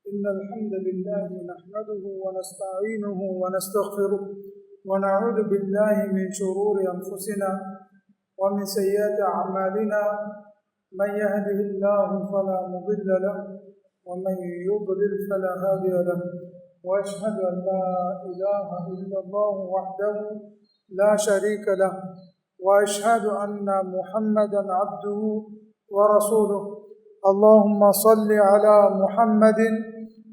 إن الحمد لله نحمده ونستعينه ونستغفره ونعوذ بالله من شرور أنفسنا ومن سيئات أعمالنا من يهده الله فلا مضل له ومن يضلل فلا هادي له وأشهد أن لا إله إلا الله وحده لا شريك له وأشهد أن محمدا عبده ورسوله اللهم صل على محمد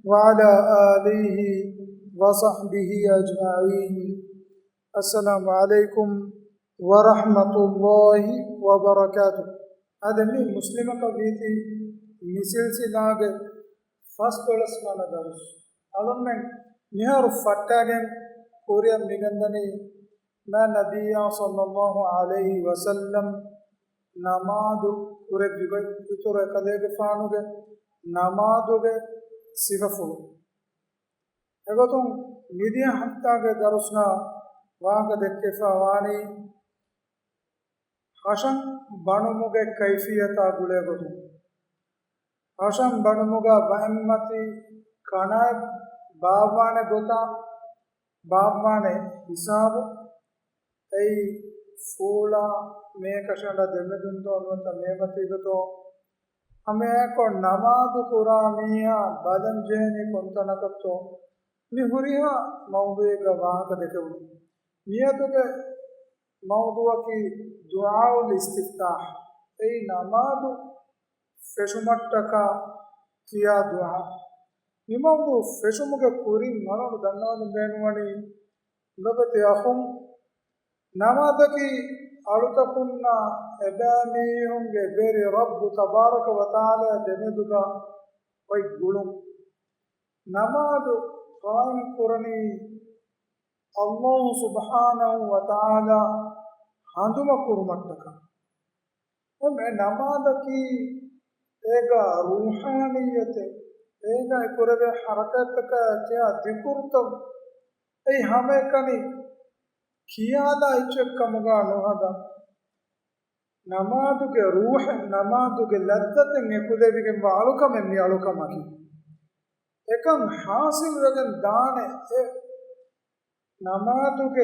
وعلى آله وصحبه أجمعين. السلام عليكم ورحمة الله وبركاته. هذا من مسلم قبيتي مثل سلاغ فاستول اسمنا درس ألمن نهار فتاغن كوريا ميغندني ما نبي صلى الله عليه وسلم نماذ كوري بيغي إتوري كديك فانوغ نماذوغ صففو اگتون نديا حتاغ درسنا واغ دكفا واني حشن بانموغ كيفيتا گولے گتون حشن بانموغ بہمتی کانائب بابوانے گوتا بابوانے حساب ای فولا میں کشنڈا دمدن تو انوتا میمتی گتو ہمیں کو نماز قرامیہ بدن جہنی کنتنکتو میہوریہ موضوع کا واقع دیکھو نیتو کے موضوع کی دعاء الاستفتاح ای نماز فشمٹکا کیا دعا نماز فشمک کوری منو دنوان بینوانی لبتی اخم نماز کی أرتكنا إباميهم غير رب تبارك وتعالى دمدوغا ويقولون نماذ قائم قرني الله سبحانه وتعالى هندما قرمتك ومن نماذ کی ایک روحانیت ایک قرب حرکت کا کیا ذکر تو ای ہمیں کنی كيادا يشكمغا نوهدا نمادوك روح نمادوك لذة نكودبك والوكا من يالوكا ماكي එකන් حاصل වෙන දාන නමාදුක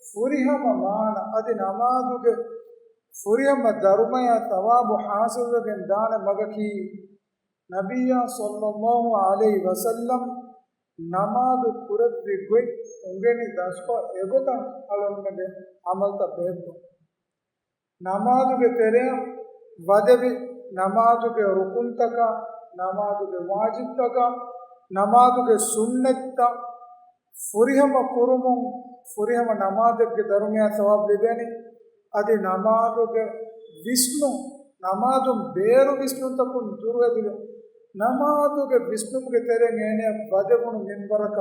ෆුරිහම මාන අදි නමාදුක ෆුරිහම ධර්මය තවාබ حاصل වෙන දාන මගකි නබියා සල්ලල්ලාහු අලයිහි වසල්ලම් නමාදු කුරබ්බි ගොයි උංගෙනි දස්කෝ එගොතන් අලොන්නගේ අමල්ත බෙහෙත්තු නමාදුගේ තෙරේ වදෙවි නමාදුගේ රුකුන්තක නමාදුගේ වාජිබ්තක නමාදුගේ සුන්නත්ත ෆුරිහම කුරුමුන් ෆුරිහම නමාදුගේ ධර්මය සවාබ් දෙබෙනි අදි නමාදුගේ විෂ්ණු නමාදුම් බේරු විෂ්ණු තකුන් දුරවදිගේ නමාදුගේ විෂ්ණුගේ තෙරෙන් එනේ වදෙමුණු මින්බරක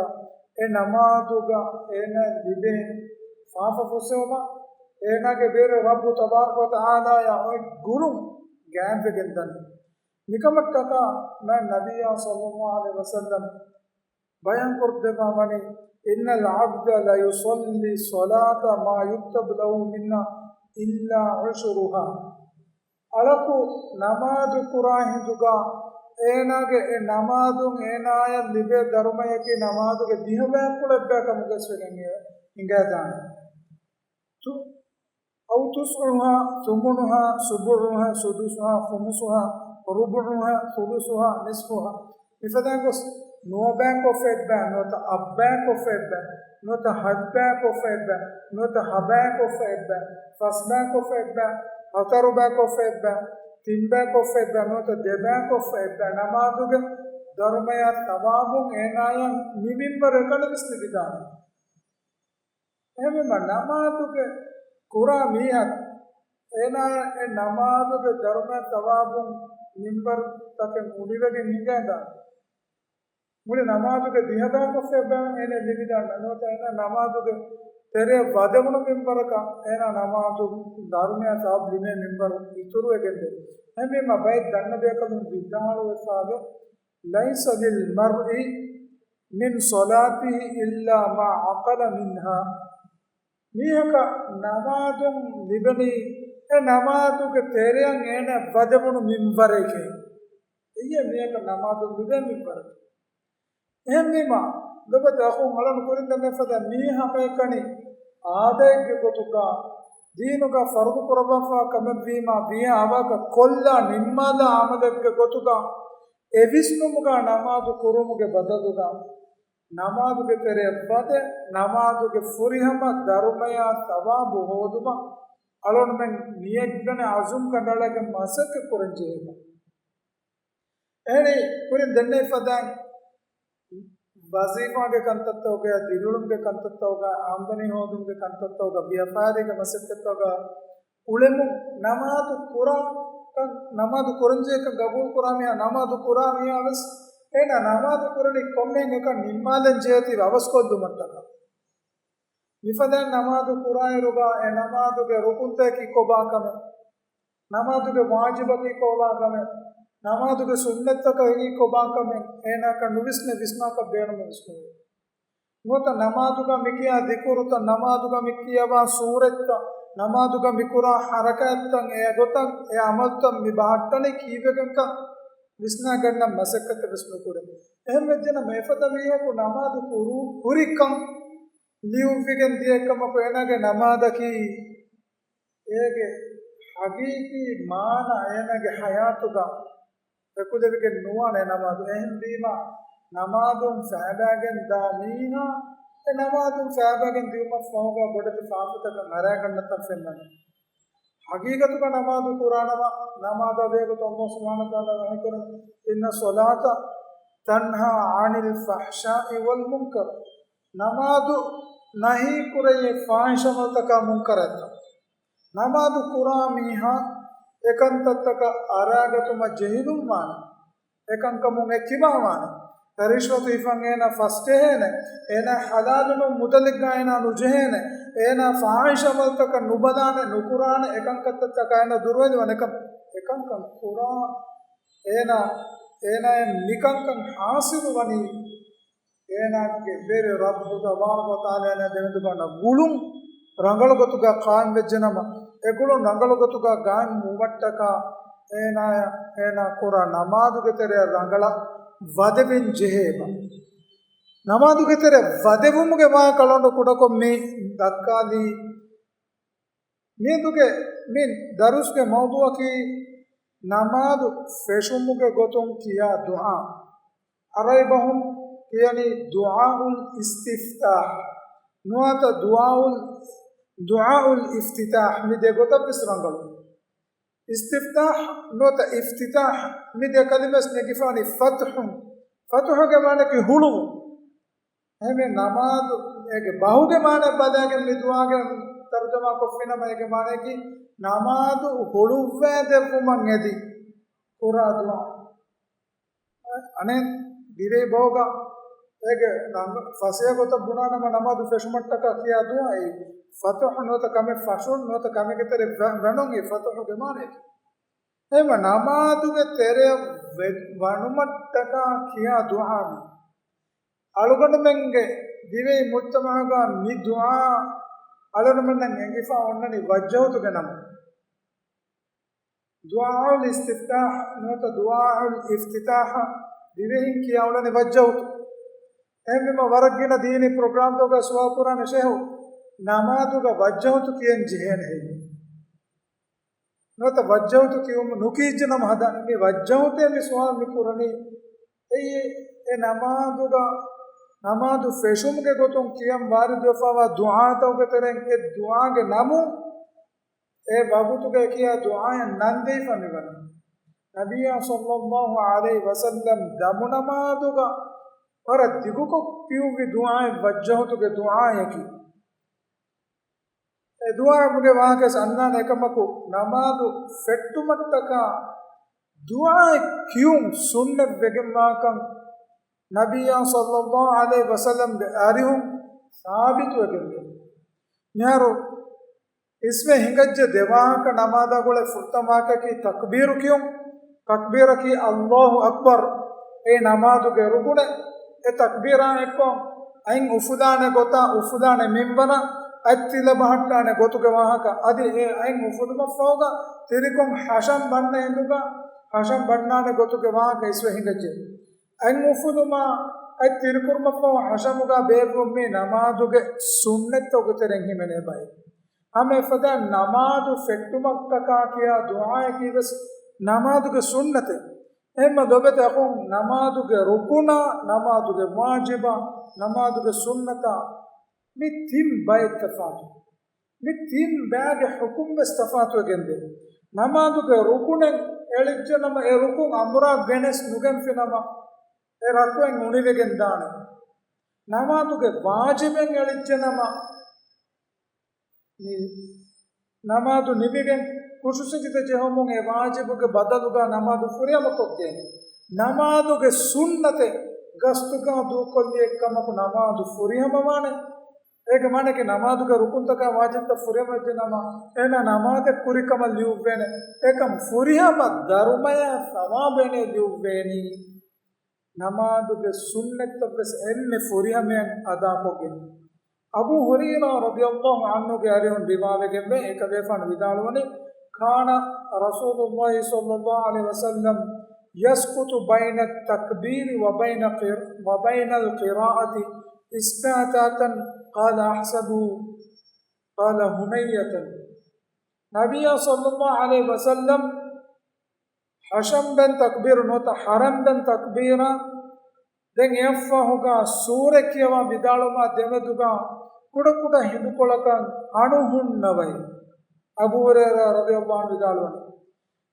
ඒ නමාදුගා එන දිබේ ෆාෆ ෆොසෙවම එනගේ බේර රබ්බු තබාරක වතාලා යයි ගුරු ගෑන්ෆෙගෙන් දන් නිකමට්ටක මා නබියා සල්ලල්ලාහු අලයිහි වසල්ලම් බයන් කරදෙමා මනි ඉන්නල් අබ්ද ලා යුසල්ලි සලාත මා යුක්තබ ලහු මින්නා ඉල්ලා උෂරුහා අලකු නමාදු කුරාහිදුගා ඒනාගේ ඒ නමාදුන් ඒනාය ලිබේ ධර්මයකේ නමාදුගේ දිහබෑ කුලබ්බක මුගස්වෙන්නේ ඉංගාදාන තු أو تسعها ثمنها سبعها سدسها خمسها ربعها ثلثها نصفها مثلا قص no bank of it ban no the up bank of it ban no the hard bank of it ban no the habak of it ban first bank of it ban outer bank of it ban tin bank of it ban no the de bank of it ban namaduge dharmaya tawabun enayan nivimbar ekana visnibidan ehme namaduge Kura mihat enaya e namaduge dharma tawabun nimbar take mudivage ningada mudi namaduge dihada ko feba ene lividan anota ena namaduge tere vadamunu mimbaraka ena namadu dharma tawab lime mimbar ituru egende heme ma bay danna bekadun vidalu esage laysa lil mar'i min salatihi illa ma aqala minha miyaka namadum libani e namaduge tereyan ene vadamunu mimbareke iye miyaka namadum libe mimbar එහෙමම ලබත අඛු මලන් කුරින්ද මෙෆද මීහා මේකණි ආදේක ගොතුකා දීනුක ෆර්දු කරබෆා කමවීමා බිය ආවක කොල්ලා නිම්මාද ආමදක ගොතුකා එවිස්නුමුගා නමාදු කුරුමුගේ බදදුගා නමාදුගේ පෙරේ බද නමාදුගේ ෆුරිහම ධර්මයා තවාබු හෝදුම අලොන් මෙන් නියග්ගන අසුම් කඩලගේ මසක කුරංජේම එනි කුරින් දෙන්නේ ෆදන් वजीफा के कंतत्त होगा दिलुलम के कंतत्त होगा आमदनी होदुम के कंतत्त होगा व्यापारी के मसक्कत होगा उलेमु नमाज कुरंजे का गबूल कुरामिया नमाज कुरामिया वस एना नमाज कुरनी कोम्मेंगे का निम्मालन जेति ववस्को दुमट्टका निफदन नमाज कुराय रुगा ए नमाज के रुकुनते की कोबा कमे नमाज के वाजिब की कोबा कमे नमाज के सुन्नत का ही कोबा कमे एना का नुविस्ने विस्ना का बेण में उसको नो तो नमाज का मिकिया दिकुर तो नमाज का मिकिया वा सूरत नमाज का मिकुरा हरकत तंग ए गोतंग ए अमल तंग मिबाटने कीवेगन का विस्ना करना मसक्कत विस्नु कुरे एहम जन मेफत मिया को नमाज कुरु पुरिकम लियु फिगन दिए कम पेना के नमाज की एगे हकीकी मान एना के हयात काekudevigen nuwane namadu ehem dima namadun sahabagen da miha e namadun sahabagen dima foga bodati faafata ngara gannatta fennan hagigatu ka namadu qur'anama namada vegu Allah subhanahu wa ta'ala wahikun inna salata tanha 'anil fahsha'i wal munkar namadu nahi kuraye fahishamataka munkaratta namadu qur'amiha एकांतत्तक आरागतुम जहिलुम मान एकांकमुम एकिमा मान रिश्वत इफंगेना फस्टेहेन एना हलालनु मुदलिगायना नुजहेन एना फाहिशमल्तक नुबदाने नुकुरान एकांकत्तक एना दुर्वेदवन एकांकं कुरा एना एना निकांकं हासिल वनी एना के बेरे रब्बु तबारक व तआला ने देवदु बना गुलुम रंगलगतुगा खान वेजनम एकुलो नंगलगतुगा गान मुवट्टका एना कुरा नमादुगे तेरे रंगला वदविन जेहेबा नमादुगे तेरे वदवुमुगे वा कलोंडो कुडको मी दक्कादी मी दुगे मिन दरुस के मौदुआ की नमादु फेशुमुगे गोतुम किया दुआ अरैबहुम यानी दुआउल इस्तिफ्ताह नुआत दुआउल इफ्तिताह मिदे गोतब बिसरंगल इस्तिफ्ताह नोता इफ्तिताह मिदे कलिमस नेगिफानी फतह के माने की हुलु हमें नमाज एक बाहु के माने बदागे मिदुआ के तर्जुमा को फिना में के माने की नमाज हुलु वे दे फुमंगेदी पूरा दुआ अने दिरे भोगा एक फसिया को तो बुना न नमाज फेशमट का किया दुआ है फतह नो तो कमे फशुन नो तो कमे के तेरे वनोंगे फतह के माने है म नमाज के तेरे वनुमट का किया दुआ में अलगन मेंगे दिवे मुत्तमगा मी दुआ अलगन में नेगिफा ओन्ननी वजह तो के नम दुआउल इस्तिफ्ताह नो तो दुआउल इफ्तिताह दिवे किया ओन्ननी वजह तो एम वरगिन दीनी प्रोग्राम तो का सुवापुरा नशे हो नमाज़ का वजह तो कियन जहन है न तो वजह तो क्यों नुकीज नम हदा में वजह ते मिसवाल मिकुरनी ए नमाज़ फेशुम के गोतुम कियम वारिद वफा दुआ तो के तेरे के दुआ के नामू ए बाबू तो के किया दुआ नंदे फनिवन नबी सल्लल्लाहु अलैहि वसल्लम दम नमाज़ का और दिगु को क्यों भी दुआएं वजह तो के दुआएं की दुआ मुझे वहाँ के अन्ना ने कमको नमाज फेट्टुमट्टका दुआ क्यों सुन्ने बेगमा कम नबिया सल्लल्लाहु अलैहि वसल्लम दे आरिहुम साबित वेगेंगे न्यारो इसमें हिंगज देवा का नमाजा गोले फुर्तमा की तकबीर क्यों तकबीर की अल्लाहु अकबर ए नमाज के रुकुने ए तकबीरा एको अइं उफुदाने गोता उफुदाने मिंबना अत्तिल बहट्टाने गोतु के वहाँ का अदि ए अइं उफुदमा फोगा तिरिकुम हशम बनने हिंदुगा हशम बनना ने गोतु के वहाँ का इसमें हिंगज अइं उफुदमा ay tirkurma fa hashamuga beevum me namaduge sunnat oguteren himene bai ame fada namadu fettumak taka kiya du'a kiwes namaduge sunnate emma dobete akon namaduge rukuna namaduge wajiba namaduge sunnata mitim bai tafatu mitim baage hukum istafatu gende namaduge rukunen elijjanama e rukun amura genes nugen finama e rakwen univegen dana namaduge wajiben elijjanama ni namadu nibigen kususijita jehomun e wajibuge badaluga namadu furiyama kokken namaduge sunnate gastuga dukolli ekkamaku namadu furiyama mane ege maneke namaduge rukuntaka wajibta furiyama jenama ena namade kurikama liuvene ekam furiyama darumaya sawabene liuveni namaduge sunnata bes enne furiyama ada kogen Abu Hurairah radhiyallahu anhu ke arihun riwayat me ek defan vidalwani kana Rasulullah sallallahu alaihi wasallam yasqutu baina at-takbir wa baina al-qira'ati iskatatan qala ahsabu qala hunayatan Nabi sallallahu alaihi wasallam hasham ben takbir nota haram ben takbira den yaffahuga surekiyawa vidaluma demeduga kuda hindukolakan anuhunnavai Abu Hurairah radhiyallahu anhu vidalwani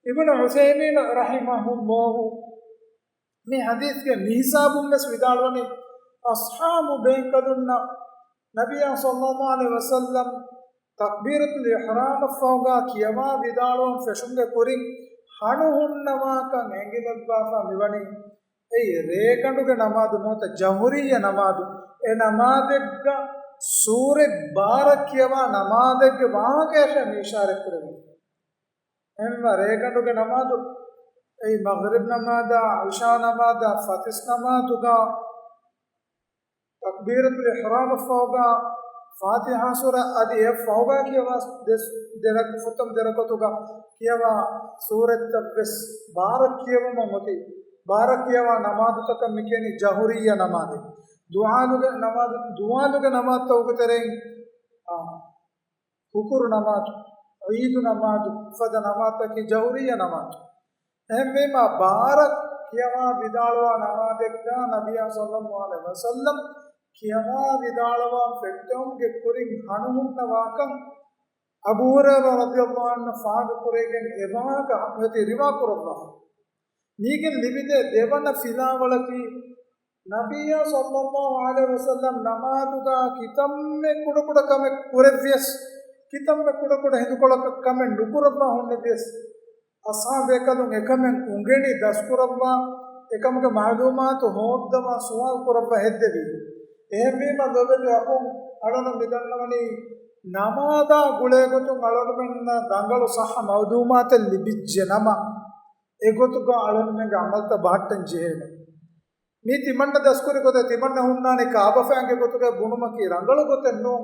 Ibn Usaymin rahimahullah me hadith ke nisabum mes vidalwani ashabu benkadunna Nabiya sallallahu alaihi wasallam takbiratul ihram affahuga kiyawa vidalum feshunge kurin anuhunnawa kan engilabba fa mivani ei reekanduge namadu nota jahuriya namadu e namadegga sure barakiyawa namadegge waakesha ishare kurave emma reekanduge namadu ei maghrib namada isha namada fatis namaduga takbiratul ihram fawga fatiha sura adi fawga kiyawa derak futam derakotuga kiyawa surat tabes barakiyawa moti barakiyawa namadu taka mikeni jahuriya namade dualuge namad tawgutereng hukur namad eid namad fada namad taki jahuriya namad emme ma barakiyawa vidalwa namadekka nabiya sallallahu alaihi wasallam kiyawa vidalwa fettom ge kuring hanumunna wakan Abu Hurairah radhiyallahu anhu faag kuregen evaga meti riwa kurullah Nigel libide devana filawalaki Nabiya sallallahu alaihi wasallam namaduga kitamme kuda kame kurevyas kitamme kuda hindukolaka kame nukurabba honnevyas ashabe kadun ekamen ungeni daskurabba ekamge maalumat hoddama suwal kurabba heddevi ehme madobede akon alana midannawani namada gulegotun alana dangalu sah mawdumat libijje nama egotuga alannega amalta batten jehene me timanna daskuri gote timanna hunnane kaaba fange gotuga gunumaki rangalu gotenno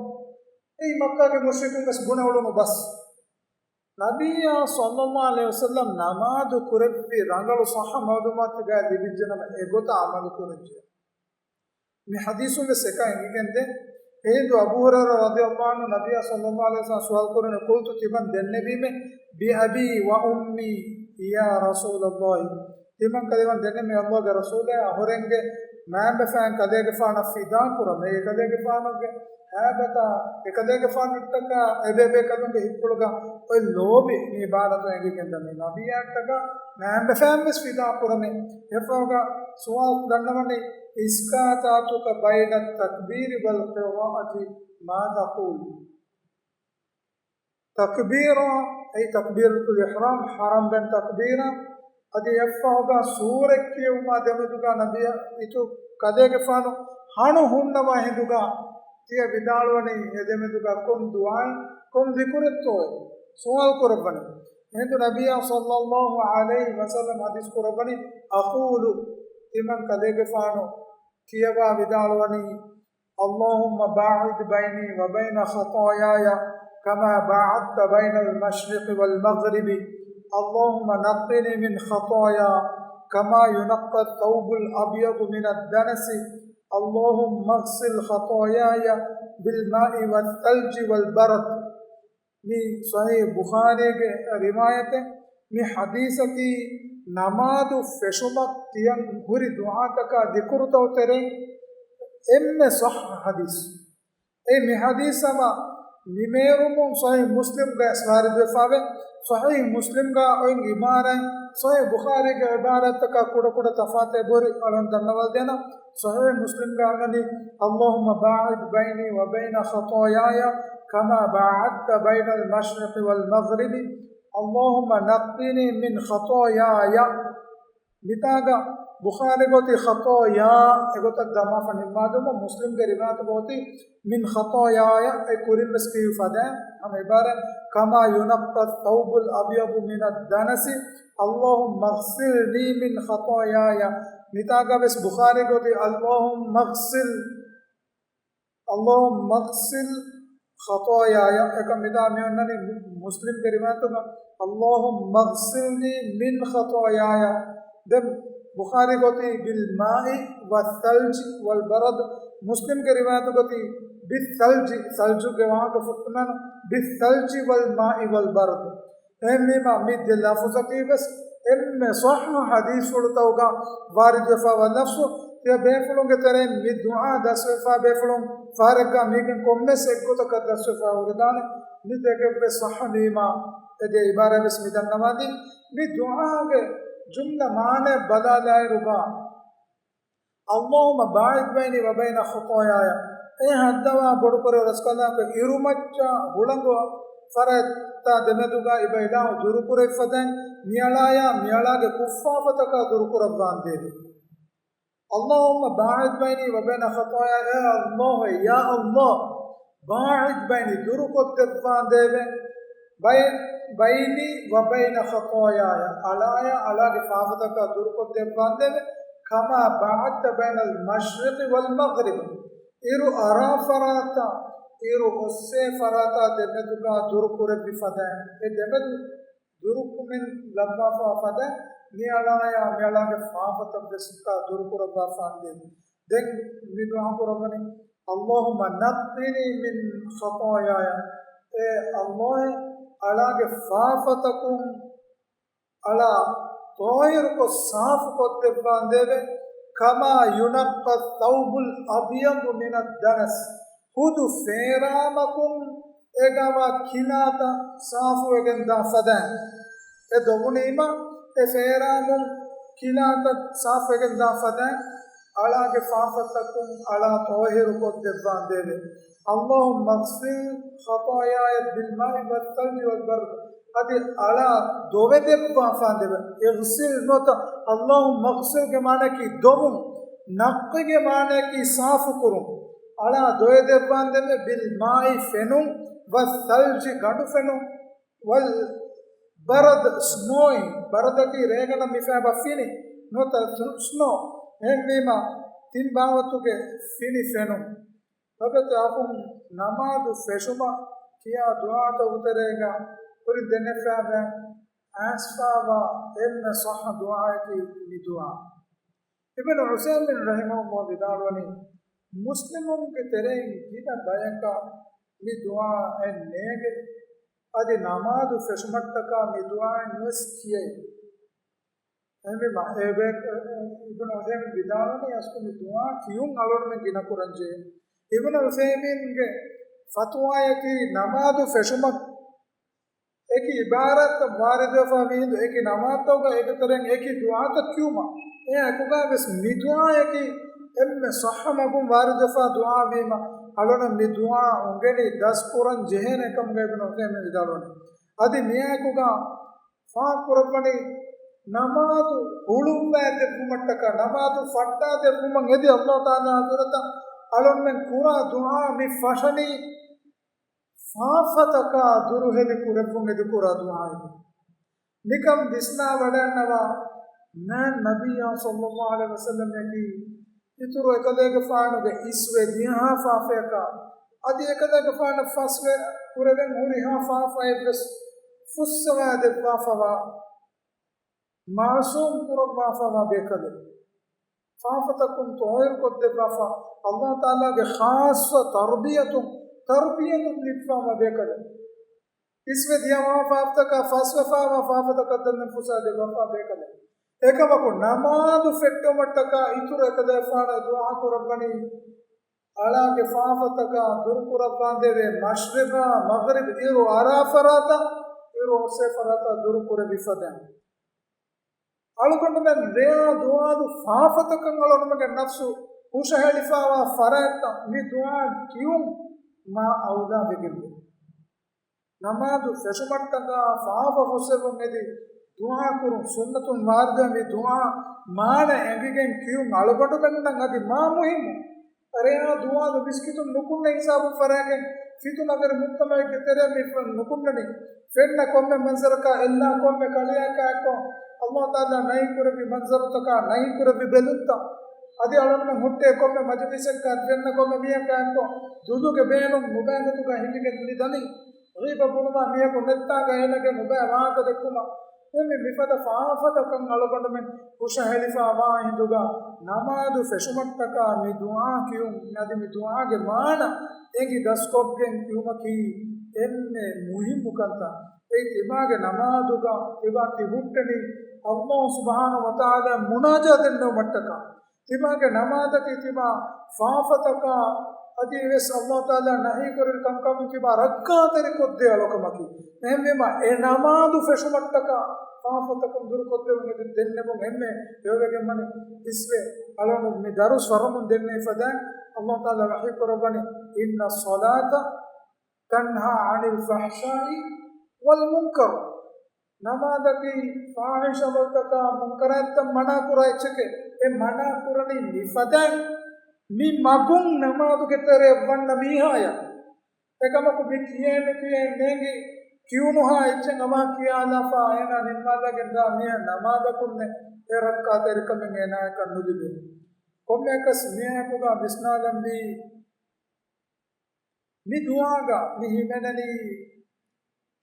ei makka ge mushrikun guna ulunu bas nabiya sallallahu alaihi wasallam namadu kurebbi rangalu sah mawdumat ga libijjana egota amal kurje me hadisu me seka ingende edu Abu Hurairah radhiyallahu anhu nabiya sallallahu alaihi wasallam sual kurene qultu timan denne bime bi abi wa ummi ya Rasulullah timan kaliwan denne me Allah ge Rasulullah ahorenge maambe fan kadege faana fida kura me kadege faanage habata ekadege faanittaka ebebe kadunge hippuluga oi lobi me barato enge kenda me nabiyattaka maambe fan mes fida kura me efoga suwal dannamani iskatatuka bayna at-takbir wal qira'ati ma taqul takbira ay takbiratul ihram haram ben takbira adi yafaga surekke uma demeduga nabiya itu kadege faano hanu hunnama hinduga tiya vidalwani edemeduga kon duai kon zikuretto sual korabani hindu nabiya sallallahu alaihi wasallam hadis korabani aqulu timan kadege faano tiyawa vidalwani Allahumma ba'id baini wa baina khataayaya kama ba'adta baina al-mashriq wal-maghrib Allahumma naqqini min khataaya kama yunqqa ath-thawb al-abyad min ad-danas اللهم اغسل خطاياي بالماء والثلج والبرد. من صحيح بخاري کے روایت میں حدیث کی نماز فشمک تین ہری دعا تک ذکر تو تیرے ام صح حدیث اے میں حدیث ما نمیرم صحیح مسلم کا اسوار دفاع صحیح مسلم کا ان ایمان ہے صحیح بخاری کے عبارت کا کڑ کڑ تفات بوری علم دنوال دینا صحیح مسلم کا اننی اللہم باعد بینی و بین خطایایا كما باعدت بين المشرق والمغرب اللهم نقني من خطاياي. بتاعا بخاري قوتي خطايا اقوت الدما فنمادم مسلم کے روایت قوتي من خطاياي اكورين بس كيف فدا ہم عبارت كما ينقى الثوب الابيض من الدنس اللهم اغسلني من خطاياي. بتاعا بس بخاري قوتي اللهم اغسل خطاياي ایک مدا میں انہوں نے مسلم کے روایت میں اللهم اغسلني من خطاياي. دم بخاری قوتي بالماء والثلج والبرد. مسلم کے روایت قوتي بالثلج ثلج کے وہاں کا فتمان بالثلج والماء والبرد. اہمی ما مد لفظتی بس ام صح حدیث فلتا ہوگا وارد وفا والنفس یا بیفلوں کے طرح مد دعا دس وفا بیفلوں فارغ میگن کومنے سے کو تک دس وفا وردان مد کے بے صح نیما تے عبارہ بسم اللہ نمازی مد دعا کے جملہ معنی بدلائے ربا اللهم باعد بینی و بین خطاياي. اے حدوا بڑ پر رسکلا کہ ایرومچا ہلنگو فرتا دمدوگا ابیلا دور پر فدن میالا کے کفافت کا دور پر بان دے دے اللهم باعد بینی و بین خطاياي. اے اللہ یا اللہ باعد بینی دور کو تبان دے دے بینی و بین خطاياي علا کے کفافت کا دور کو تبان دے دے كما بعدت بين المشرق والمغرب. إيرو أرا فراتا إيرو أسي فراتا دمدوغا دوركو ربي فدائن دمدو دوركو من لبا فدائن ميالا کے فافتا بسكا دوركو ربا فاندين دين مدوها کو ربني اللهم نقني من خطاياي. اے اللہ علا کے فافتكم علا طاہر کو صاف کو تبان دے وے کما ينقى الثوب الابيض من الدنس خود فیرامکم اگاوا کھناتا صاف وگن دا فدان اے دوگنیما اے فیرامم کھناتا صاف وگن دا فدان علا کے فافتکم علا طاہر کو تبان دے وے اللهم اغسل خطاياي بالماء والثلج والبرد. ادي على دوے دے پافان دے اغسل نوت اللهم اغسل کے معنی کی دوم نق کے معنی کی صاف کروں على دوے دے پان دے بالماء فنو والثلج گڈ فنو والبرد سنوئی برد کی ریگنا مفا بفینی نوت سنو ہمیما تین باوتو کے فینی فنو فبت اپن نماز فشما کیا دعا تو اترے گا اريد أن أفهم أسباب إن صح دعائك لدعاء. ابن عثيمين رحمه الله بداروني مسلمون کے ترين جدا بيانكا لدعاء النيگ ادي نماز فشمتكا لدعاء نسكيه اہمی ابن عثيمين بداروني اسكو لدعاء كيون علون من گنا کرنجے ابن عثيمين کے فتوائے کی نماز فشمت ایک عبارت وارد فاہمین ایک نماز تو کا ایک طرح ایک دعا تک کیوں ماں اے اکو کا بس می دعا ہے کہ ام صح مگم وارد فا دعا بیما علونا می دعا انگلی 10 قرآن جہن کم گئے بن ہوتے ہیں ادالونے ادھی میاں اکو کا فا قربانی نماز علوم بیتے پومٹکا نماز فٹا دے پومنگ ادھی اللہ تعالیٰ حضرتا علون میں کورا دعا می فشنی فافتکا دروہ دی کرفوں دی کرا دعائیں نکم دسنا وڑنوا میں نبی صلی اللہ علیہ وسلم نے کی اترو اکدے گفانو گے اسوے دیہاں فافیکا ادھی اکدے گفانو فاسوے کرگن ہوری ہاں فافائے بس فسوہ دے فافوا معصوم کرگ فافوا بے کدے فافتكم طهير كدفا الله تعالى خاصة تربية لفا بكذا اسمه ديا ما فافتك فاسفا ما فافتك دل نفسا دفا بكذا ekama ko namadu fetto mattaka itura kada fana dua ko rabbani alage faafataka durku rabbandeve mashriqa maghrib iru arafarata iru sefarata durku rebifadan alukondu men rea duadu faafatakangalonu mege nafsu usha helifawa farata mi dua kiyum ma auda begillu namadu feshumattaka faafa fusebun edi दुआ करूं सुन्नतुल मार्ग में दुआ मान एंगिगें क्यों आलुगंडु बेन्नंग अदि मा मुहिम अरे आ दुआ द बिस्कितु नुकुन्ने हिसाब फरागे फितु नगर मुक्तमय के तेरे में नुकुन्ने फेन्न कोम्मे मंजर का एल्ला कोम्मे कलिया का को अल्लाह ताला नहीं कुरबी मंजर तका नहीं कुरबी बेलुत्ता अदि अलम में हुट्टे कोम्मे मजलिस का फेन्न कोम्मे मिया का को दुदु के बेनु मुबागतु का हिलिगे निदनी रीबा बुनमा मिया को नेत्ता का एनगे मुबा वाक दकुमा එමෙ විපද ෆාෆතකන් අලගොඩමෙන් කුෂ හෙලිෆාවා හිඳුගා නමාදු ෆෙෂුමට්ටකා මි දුආ කියුම් නදි මි දුආගේ මාන එගි දස්කොබ්ගෙන් කියුමකි එන්නේ මුහිමුකන්ත ඒ තිමාගේ නමාදුගා තිබති හුට්ටනි අල්ලාහ් සුබ්හානහු වතාලා මුනාජා දෙන්නෝ මට්ටකා තිමාගේ නමාදකේ තිබා ෆාෆතකා अदि वेस अल्लाह ताला नहीं करिल कंकम की बार रक्का तेरे कोद्दे अलोकमकी नेमेमा ए नमादु फेशुमट्टका फाफतकम दुर कोद्दे उंगे देन्ने बो नेमे योगे मने इसवे अलोनु मि दारु स्वरमुन देन्ने फदा अल्लाह ताला वही करबनी इन्ना सलाता तन्हा अनिल फहशाई वल मुनकर नमादकी फाहिशा वलतका मुनकरात मना कुराइचके ए मना कुरनी निफदा मी magung namadu ketere vanna mihaya ekama ko mi kiye nengi kiunu ha ichen ama kiyala fa ena nimada genda mi namada kunne e rakka terikam ena kannudibe komme kas miya ko ga bisnalambi mi duaga mi himenani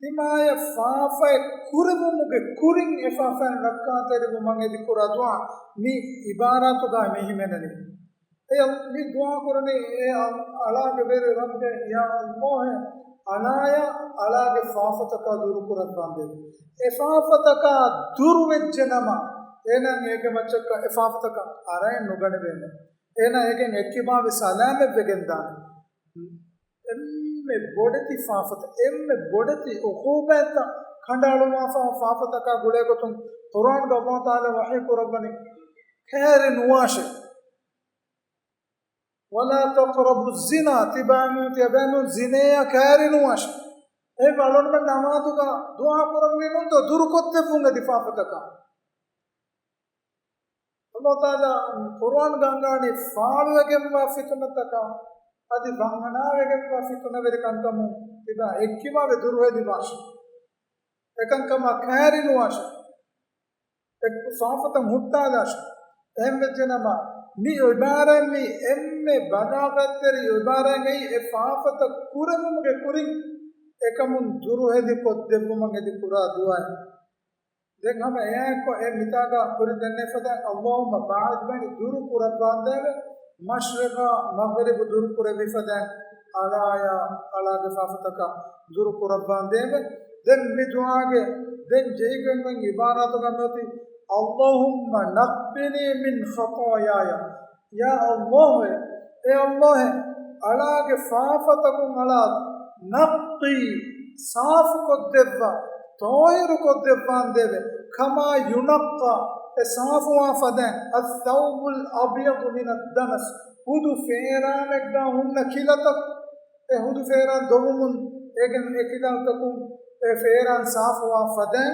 timaya faafa kurumuge kuring efafa rakka teribu mangi dikura dua mi ibaratu ga mi himenani मी दुआ करने अला के बेरे रब या अल्लाह है अनाया अला के फाफत का दूर कुरत बांधे इफाफत का दुर्वेजनमा एना एक मचक का इफाफत का आराय नुगण बेने एना एक नेकिबा वे सलाम बेगंदा एम्मे बोडती फाफत एम्मे बोडती उखूबत खंडालु माफा फाफत का गुले को तुम कुरान का अल्लाह ताला वही को रब्बनी खैर नुआश ولا تقربوا الزنا تبانو زنا كارن واش اي بالون من نمازو का दुआ करने नो तो दूर कोते फुंगे दिफाफतका अल्लाह ताला कुरान गंगानी फालवेगेम वा फितनतका अदि बंगनावेगेम वा फितनवेर कंकमु तिबा एक्किमा वे दूर वे दिवाश एकंकमा कारिन वाश एक फाफत मुट्टा दाश एम वेजना मी इबारन मी एम्मे बनागतरी इबारन गई इफाफत कुरमुगे कुरिन एकमुन दुरुहेदि कोद्देबु मंगेदि कुरा दुआ देख हम ए को ए मितागा कुरि देने फदा अल्लाहुम्मा बाअद बनि दुरु कुरा बांदेवे मशरिका मगरिब दुरु कुरा बिफदा अलाया अला इफाफतका दुरु कुरा बांदेवे देन मी दुआगे देन जेगन में इबारत गमती अल्लाहुम्मा नक़्बिनी मिन ख़तायाया या अल्लाह ए अल्लाह अला के फाफतकुम अला नक़्क़ी साफ को देवा तोयर को देवान देवे खमा युनक्का ए साफ वाफदे अत्तौबुल अबियद मिन अद्दनस हुदु फेरान एकदा हुन किलतक ए हुदु फेरान दोमुन एगन एकिदन तकुम ए फेरान साफ वाफदे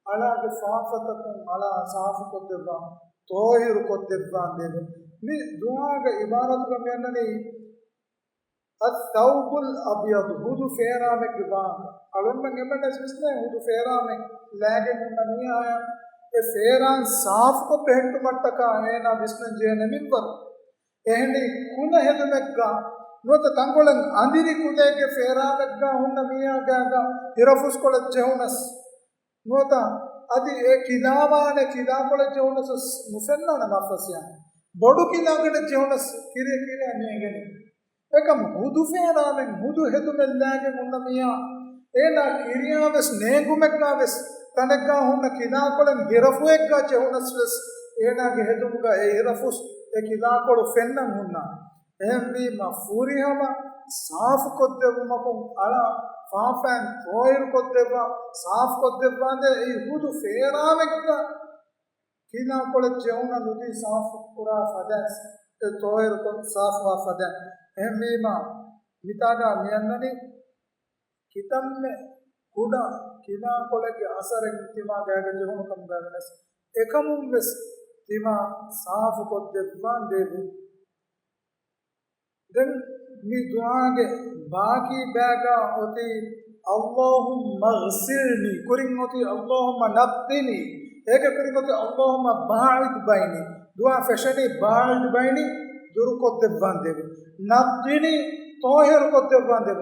अला के फाफतकुम अला साफ को देवा तोहिर को देवा देवे मी दुआ का इबारत का मेननी अत्तौबुल अबियद हुदु फेरा में गिबा अलम में गेमन इसने हुदु फेरा में लागे नहीं आया ए फेरान साफ को पेंट मटका है ना बिस्न जे नमिन पर एहनी कुन हेद मेग्गा नोत तंगोलन अंदिरी कुदे के फेरा मेग्गा हुन मिया गागा हिरफुस को लज्जे हुनस नोता adi e kilawane kilapole jewnas nufennana mafasiyan bodu kilagede jewnas kire kire anegene ekam hudu feramen hudu hedumellage munnamiya ena kiriyaves negumekkaves tanegga hunna kilakolen hirafuekka jewnas ves ena ge hedumuga e hirafus e kilakolu fennan hunna ehmi ma furihama saaf koddevumakun ala faafan toir koddeva saaf koddevande e hudu feramekka kilakole jewna nudi saaf pura fadas e toir ko saaf wa fadan ehmi ma mitaga miyannani kitamme kuda kilakolege asaren tima gaga jehunu kam gavenas ekamum ves tima saaf koddevande then mi duage baki baga oti Allahumma ghsilni kurin oti Allahumma naqqini eka kurin oti Allahumma ba'id baini dua fashani ba'id baini duru koddevande naqqini tohir koddevande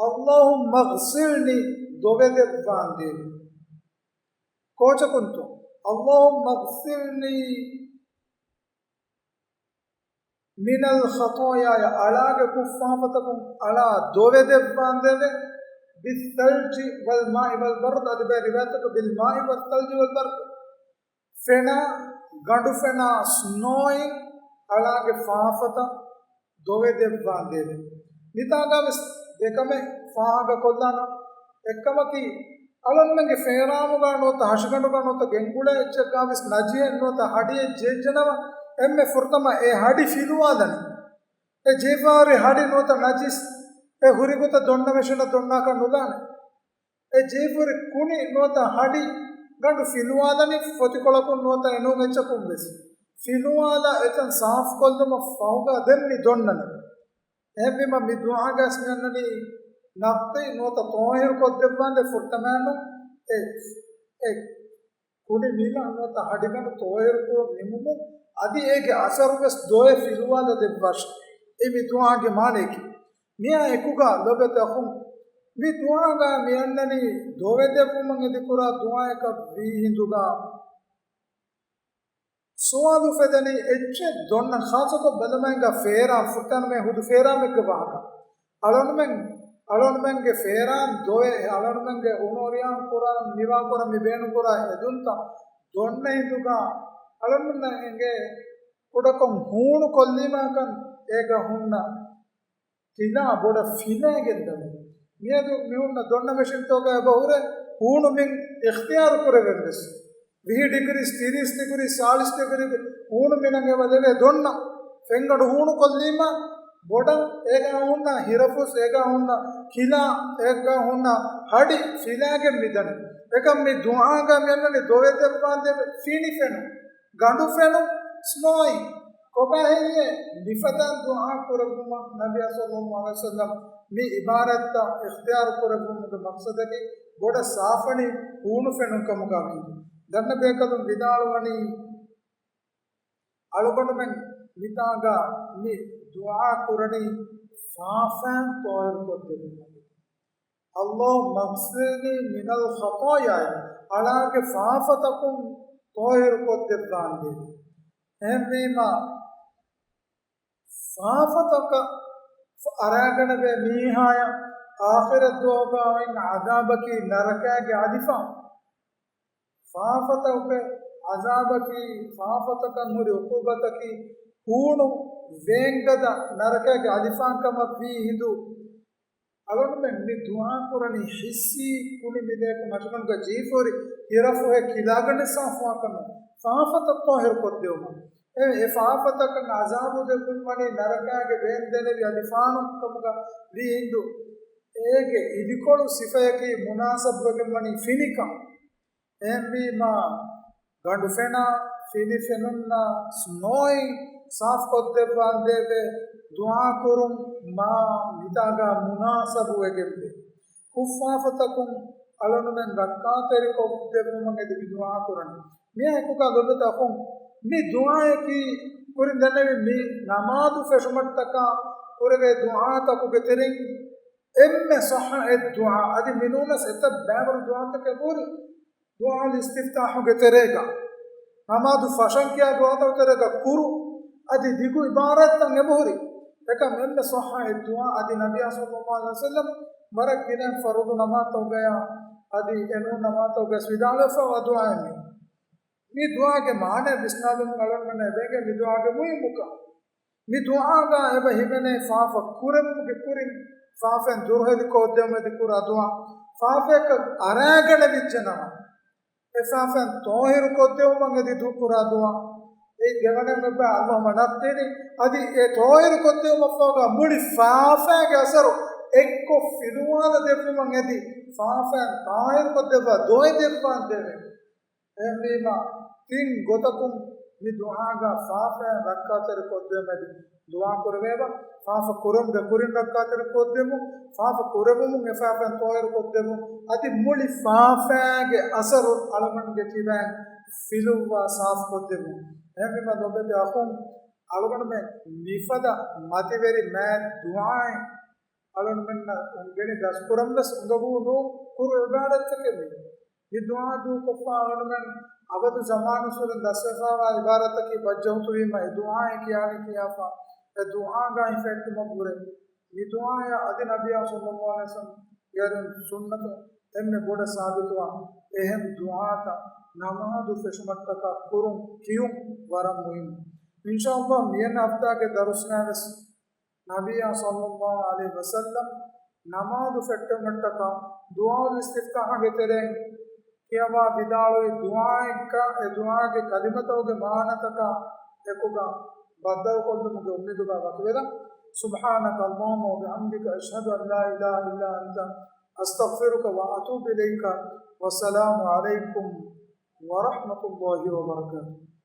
Allahumma ghsilni dovedevande kocha kuntu Allahumma ghsilni minal khatoya ya alaga kuffafatkum ala dovedevandene bis salji wal ma'i wal bard adbe riwayatku bil ma'i wal salji wal bard fena gandu fena snowing alaga faafata dovedevandene nitaga ves dekame faaga kollana ekkamaki alonnge feeramu ganota hashgandu ganota gengule echka ves najiye nota hadiye jejjanawa emme furtama e hadi filuwadani e jefari hadi nota najis e hurigota donna meshana donna ka nulane e jefari kuni nota hadi gandu filuwadani fotikolakun nota enu mechakum bes filuwada etan saaf kolduma fauga denni donnana ehbima mi du'a gas nannani naqti nota tohir koddebande furtamanu e kuni mila nota hadi gandu tohir ko nimumu adi ege asarves doye filuwada devvash imi duage maneki miya ekuga lobete khum mi duaga mi annani dove devumman edikura duaeka vi hinduga sualu fedani ecche donna khasato balamenga fera futan me hudu fera mekka bahaka alonmen ge fera doye alonmen ge unoriyan quran niwa quran mi benu quran edunta donna hinduga alonna enge kodakon hoonu kollima kan ega hunna kila boda fina gendame miyadu mihunna donna machine toga bahure hoonu min ikhtiyar kurevendes 20 degrees 30 degrees 40 degrees hoonu minange wadeve donna fengadu hoonu kollima boda ega hunna hirafus ega hunna kila ega hunna hadi filage midane ekam mi duaga mennani dovete bande fini fenu gandu fenu snowing kobahiye lifadan du'a kurabuma nabi sallallahu alaihi wasallam mi ibaratta ikhtiyar kurabuma ge maqsadaki boda safani hoonu fenu kamuga mi danna bekadum vidalwani alugondu men mitaga mi du'a kurani fafan toir kodde Allah maghfirni minal khataaya alage faafatakum tohir kodde bande ehmima faafataka aragana be mihaya akhirat doga in adabaki narakage adifa faafataka azabaki faafataka muri uqubataki hoonu vengada narakage adifankama vi hindu alonmen mi du'a kurani hissi kuni midek mashkan ga jifori hirafu he kilagane safwa kanu faafata tohir koddewma e faafata kan azabu de kunmani narakage vendene vi adifanu kamuga vi hindu ege idikolu sifayaki munasab wagemani finika embi ma gandu fena fini fenunna snowing saaf koddevandeve du'a kurum ma mitaga munasabu egembe kuffafatakum alonmen rakkateri koddevumman edi du'a kurani me ekuka lobeta khum mi du'a ki kurin danne mi namadu feshumattaka kurege du'a taku geterin emme sahha ed du'a adi minuna seta babar du'a take puri دعاء الاستفتاح كتريكا نماذ فشن كيا دعاء تريكا كورو أدي ديكو عبارة تنبوري لكن من صحة الدعاء أدي نبي صلى الله عليه وسلم مرق كنا فرض نماذ توجيا أدي إنه نماذ توجيا سيدالة فودعاء مي دعاء کے معنی بسناد مغلن من نبیگے مي دعاء کے مهم مکا مي دعاء کا ابا ہمنے فاف کورم کے کورم فافن درہ دی کو دے میں دی کورا دعاء فافے کا اراگن وچنا فافن توہر کو دے منگ دی دو کورا دعاء اے گونے میں با اللہ مناتے دی ادی اے توہر کو دے مفوگا مڑی فافے کے اثر ایک کو فدوان دے منگ دی فافن طاہر کو دے دوئے دے پان دے اہمیما تین گوتکم می دعا گا فافا رکعتر کو دے میں دعا کرవేবা فاف کرم گا کرن رکعتر کو دےمو فاف کرمو مفافا تویر کو دےمو ادی مuli فافا گے اثر علمن گے تیبان فلوا صاف کو دےمو اہمیما دوبے اخون علمن میں نفدا ماتیوری میں دعائیں علمن من گنی دس کرم دس گبو نو کر عبادت کے یہ دعا دو کفا علمن ابد زمان سورن دسفا و عبارت کی بجہتو ہی میں دعائیں کیا نہیں کیا فا دعا کا افیکٹ مقبول ہے یہ دعا یا ادی نبی صلی اللہ علیہ وسلم یارن سنت ان میں بڑا ثابت ہوا اہم دعا تا نماز فشمت کا کرم کیوں ورم مهم انشاءاللہ مین ہفتہ کے درس ناس نبی صلی اللہ علیہ وسلم نماز فٹمت کا دعا الاستفتاح کے تیرے کیا وا بدالو دعا کے کلمتوں کے معنی کا ایکوگا بدل کو مجھے امید کا وقت سبحانك اللهم وبحمدك اشهد ان لا اله الا انت استغفرك واتوب اليك والسلام عليكم ورحمه الله وبركاته